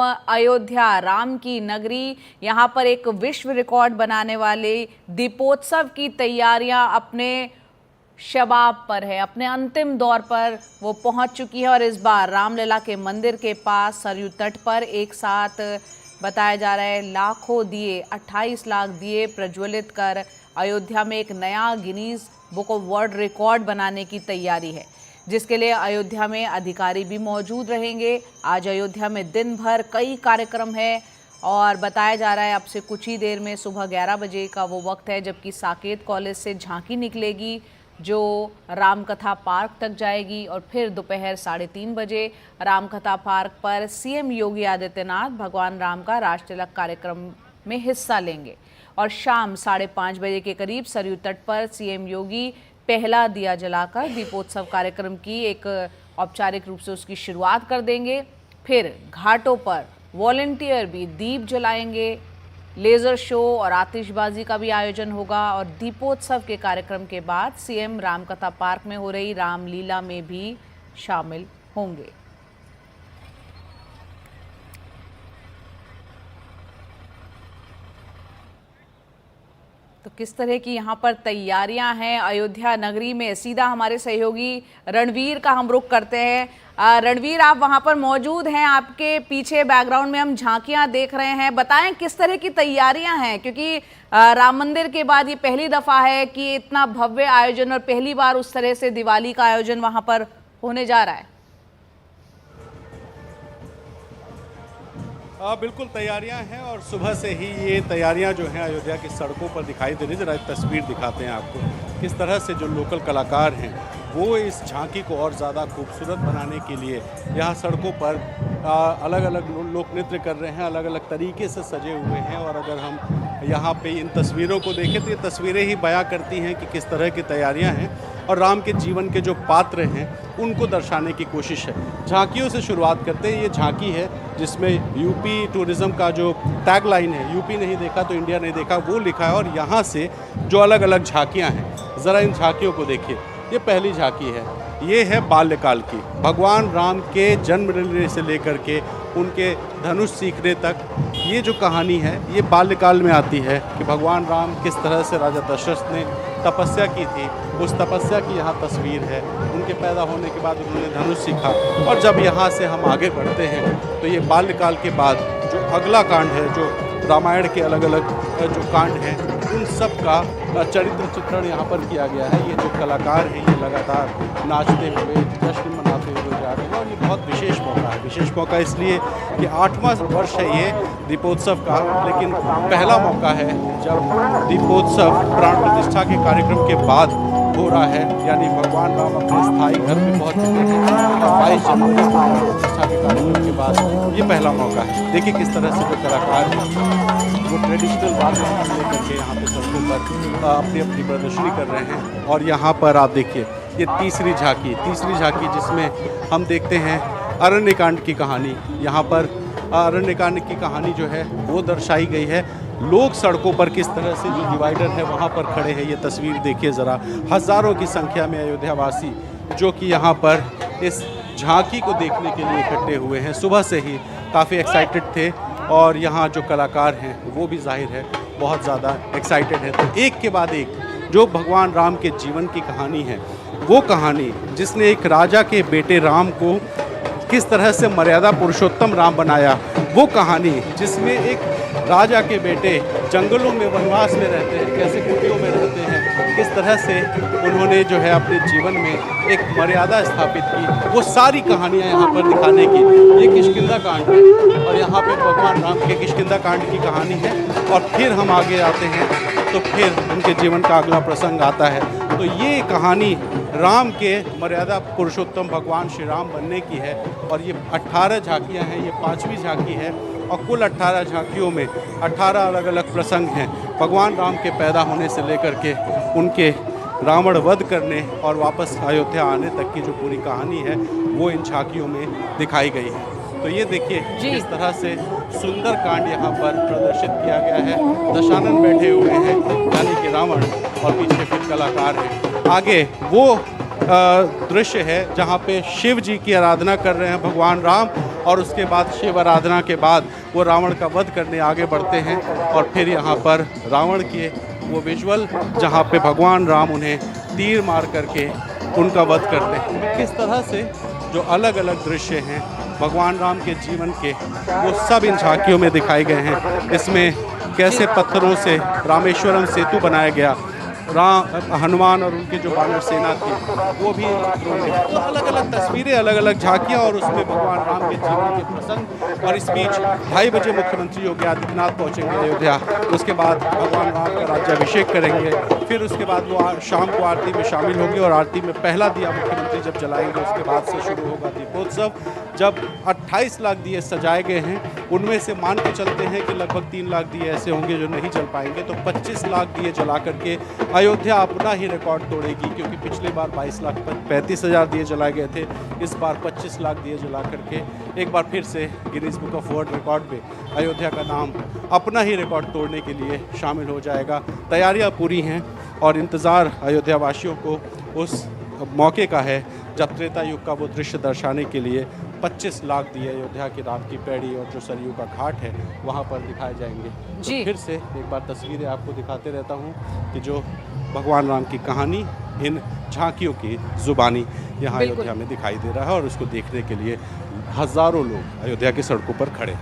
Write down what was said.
अयोध्या राम की नगरी, यहाँ पर एक विश्व रिकॉर्ड बनाने वाले दीपोत्सव की तैयारियां अपने शबाब पर है, अपने अंतिम दौर पर वो पहुंच चुकी है। और इस बार रामलला के मंदिर के पास सरयू तट पर एक साथ बताया जा रहा है लाखों दिए, 28 लाख दिए प्रज्वलित कर अयोध्या में एक नया Guinness book of world record बनाने की तैयारी है, जिसके लिए अयोध्या में अधिकारी भी मौजूद रहेंगे। आज अयोध्या में दिन भर कई कार्यक्रम है और बताया जा रहा है अब से कुछ ही देर में सुबह 11 बजे का वो वक्त है जबकि साकेत कॉलेज से झांकी निकलेगी जो रामकथा पार्क तक जाएगी और फिर दोपहर 3:30 बजे रामकथा पार्क पर सीएम योगी आदित्यनाथ भगवान राम का राष्ट्रतिलक कार्यक्रम में हिस्सा लेंगे और शाम 5:30 बजे के करीब सरयू तट पर सीएम योगी पहला दिया जलाकर दीपोत्सव कार्यक्रम की एक औपचारिक रूप से उसकी शुरुआत कर देंगे। फिर घाटों पर वॉलंटियर भी दीप जलाएंगे, लेज़र शो और आतिशबाजी का भी आयोजन होगा और दीपोत्सव के कार्यक्रम के बाद सीएम रामकथा पार्क में हो रही रामलीला में भी शामिल होंगे। तो किस तरह की यहाँ पर तैयारियां हैं अयोध्या नगरी में, सीधा हमारे सहयोगी रणवीर का हम रुख करते हैं। रणवीर, आप वहाँ पर मौजूद हैं, आपके पीछे बैकग्राउंड में हम झांकियां देख रहे हैं, बताएं किस तरह की तैयारियां हैं, क्योंकि राम मंदिर के बाद ये पहली दफ़ा है कि इतना भव्य आयोजन और पहली बार उस तरह से दिवाली का आयोजन वहाँ पर होने जा रहा है। बिल्कुल तैयारियां हैं और सुबह से ही ये तैयारियां जो हैं अयोध्या की सड़कों पर दिखाई दे रही है। जरा एक तस्वीर दिखाते हैं आपको किस तरह से जो लोकल कलाकार हैं वो इस झांकी को और ज़्यादा खूबसूरत बनाने के लिए यहाँ सड़कों पर अलग अलग लोक नृत्य कर रहे हैं, अलग अलग तरीके से सजे हुए हैं। और अगर हम यहाँ पे इन तस्वीरों को देखें तो ये तस्वीरें ही बयां करती हैं कि किस तरह की तैयारियाँ हैं और राम के जीवन के जो पात्र हैं उनको दर्शाने की कोशिश है। झांकियों से शुरुआत करते हैं। ये झांकी है जिसमें यूपी टूरिज़्म का जो टैग लाइन है, यूपी नहीं देखा तो इंडिया नहीं देखा, वो लिखा है। और यहाँ से जो अलग अलग झांकियाँ हैं, ज़रा इन झांकियों को देखिए। ये पहली झांकी है, ये है बाल्यकाल की, भगवान राम के जन्म लेने से लेकर के उनके धनुष सीखने तक ये जो कहानी है ये बाल्यकाल में आती है कि भगवान राम किस तरह से राजा दशरथ ने तपस्या की थी, उस तपस्या की यहाँ तस्वीर है। उनके पैदा होने के बाद उन्होंने धनुष सीखा और जब यहाँ से हम आगे बढ़ते हैं तो ये बाल्यकाल के बाद जो अगला कांड है, जो रामायण के अलग अलग जो कांड हैं उन सब का चरित्र चित्रण यहाँ पर किया गया है। ये जो कलाकार हैं ये लगातार नाचते हुए, जश्न मनाते हुए जा रहे हैं और ये बहुत विशेष मौका है। विशेष मौका इसलिए कि 8वां वर्ष है ये दीपोत्सव का, लेकिन पहला मौका है जब दीपोत्सव प्राण प्रतिष्ठा के कार्यक्रम के बाद हो रहा है, यानी भगवान राम अपने स्थायी घर में पहुँच चुके हैं और 22 जनवरी को प्राण प्रतिष्ठा के कार्यक्रम के बाद ये पहला मौका है। देखिए किस तरह से जो कलाकार हैं वो ट्रेडिशनल वाद्य लेकर के यहाँ पे सड़कों पर अपनी अपनी प्रदर्शनी कर रहे हैं। और यहाँ पर आप देखिए ये तीसरी झांकी जिसमें हम देखते हैं अरण्यकांड की कहानी। यहाँ पर अरण्यकांड की कहानी जो है वो दर्शाई गई है। लोग सड़कों पर किस तरह से जो डिवाइडर है वहाँ पर खड़े हैं, ये तस्वीर देखिए ज़रा। हज़ारों की संख्या में अयोध्यावासी जो कि यहाँ पर इस झांकी को देखने के लिए इकट्ठे हुए हैं, सुबह से ही काफ़ी एक्साइटेड थे और यहाँ जो कलाकार हैं वो भी जाहिर है बहुत ज़्यादा एक्साइटेड है। तो एक के बाद एक जो भगवान राम के जीवन की कहानी है, वो कहानी जिसने एक राजा के बेटे राम को किस तरह से मर्यादा पुरुषोत्तम राम बनाया, वो कहानी जिसमें एक राजा के बेटे जंगलों में वनवास में रहते हैं, कैसे कुटियों में रहते हैं, किस तरह से उन्होंने जो है अपने जीवन में एक मर्यादा स्थापित की, वो सारी कहानियाँ यहाँ पर दिखाने की। ये किष्किंधा कांड है और यहाँ पे भगवान राम के किष्किंधा कांड की कहानी है। और फिर हम आगे आते हैं तो फिर उनके जीवन का अगला प्रसंग आता है। तो ये कहानी राम के मर्यादा पुरुषोत्तम भगवान श्री राम बनने की है और ये 18 झांकियाँ हैं, ये 5वीं झांकी है और कुल 18 झांकियों में 18 अलग अलग प्रसंग हैं भगवान राम के पैदा होने से लेकर के उनके रावण वध करने और वापस अयोध्या आने तक की जो पूरी कहानी है वो इन झांकियों में दिखाई गई है। तो ये देखिए किस तरह से सुंदर कांड यहाँ पर प्रदर्शित किया गया है। दशानन बैठे हुए हैं यानी कि रावण और पीछे फिर कलाकार हैं। आगे वो दृश्य है जहाँ पे शिव जी की आराधना कर रहे हैं भगवान राम, और उसके बाद शिव आराधना के बाद वो रावण का वध करने आगे बढ़ते हैं। और फिर यहाँ पर रावण के वो विजुअल जहाँ पे भगवान राम उन्हें तीर मार करके उनका वध करते हैं। किस तरह से जो अलग अलग दृश्य हैं भगवान राम के जीवन के, वो सब इन झांकियों में दिखाए गए हैं। इसमें कैसे पत्थरों से रामेश्वरम सेतु बनाया गया, हनुमान और उनकी जो वानर सेना थी वो भी चित्रों में, तो अलग अलग तस्वीरें, अलग अलग झांकियाँ, और उसमें भगवान राम के जीवन के प्रसंग। और इस बीच 2:30 बजे मुख्यमंत्री योगी आदित्यनाथ पहुंचेंगे अयोध्या, उसके बाद भगवान राम का राज्याभिषेक करेंगे, फिर उसके बाद वो शाम को आरती में शामिल होंगे, और आरती में पहला दिया मुख्यमंत्री जब जलाएंगे उसके बाद से शुरू होगा दीपोत्सव। जब 28 लाख दिए सजाए गए हैं, उनमें से मान के चलते हैं कि लगभग 3 लाख दिए ऐसे होंगे जो नहीं जल पाएंगे, तो 25 लाख दिए जला करके अयोध्या अपना ही रिकॉर्ड तोड़ेगी, क्योंकि पिछली बार 22,35,000 दिए जलाए गए थे। इस बार 25 लाख दिए जला करके एक बार फिर से Guinness book of world record में अयोध्या का नाम अपना ही रिकॉर्ड तोड़ने के लिए शामिल हो जाएगा। तैयारियां पूरी हैं और इंतज़ार अयोध्या वासियों को उस मौके का है जब त्रेता युग का वो दृश्य दर्शाने के लिए 25 लाख दिए अयोध्या की राम की पैड़ी और जो सरयू का घाट है वहाँ पर दिखाए जाएंगे। जी। तो फिर से एक बार तस्वीरें आपको दिखाते रहता हूँ कि जो भगवान राम की कहानी इन झांकियों की जुबानी यहाँ बिल्कुल। अयोध्या में दिखाई दे रहा है, और उसको देखने के लिए हज़ारों लोग अयोध्या की सड़कों पर खड़े हैं।